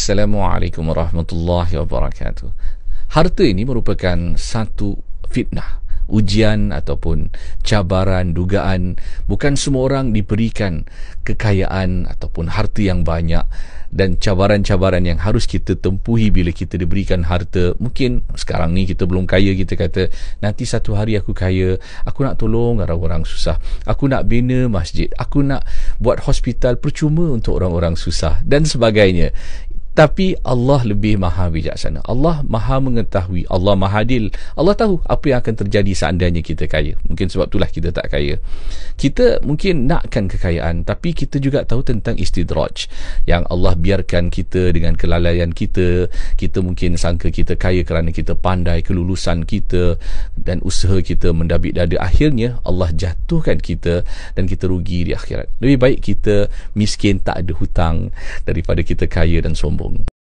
Assalamualaikum warahmatullahi wabarakatuh. Harta ini merupakan satu fitnah, ujian ataupun cabaran, dugaan. Bukan semua orang diberikan kekayaan ataupun harta yang banyak, dan cabaran-cabaran yang harus kita tempuhi bila kita diberikan harta. Mungkin sekarang ni kita belum kaya, kita kata nanti satu hari aku kaya, aku nak tolong orang-orang susah, aku nak bina masjid, aku nak buat hospital percuma untuk orang-orang susah dan sebagainya. Tapi Allah lebih maha bijaksana. Allah maha mengetahui. Allah maha adil. Allah tahu apa yang akan terjadi seandainya kita kaya. Mungkin sebab itulah kita tak kaya. Kita mungkin nakkan kekayaan, tapi kita juga tahu tentang istidraj, yang Allah biarkan kita dengan kelalaian kita. Kita mungkin sangka kita kaya kerana kita pandai, kelulusan kita dan usaha kita mendabik dada. Akhirnya Allah jatuhkan kita dan kita rugi di akhirat. Lebih baik kita miskin tak ada hutang daripada kita kaya dan sombong.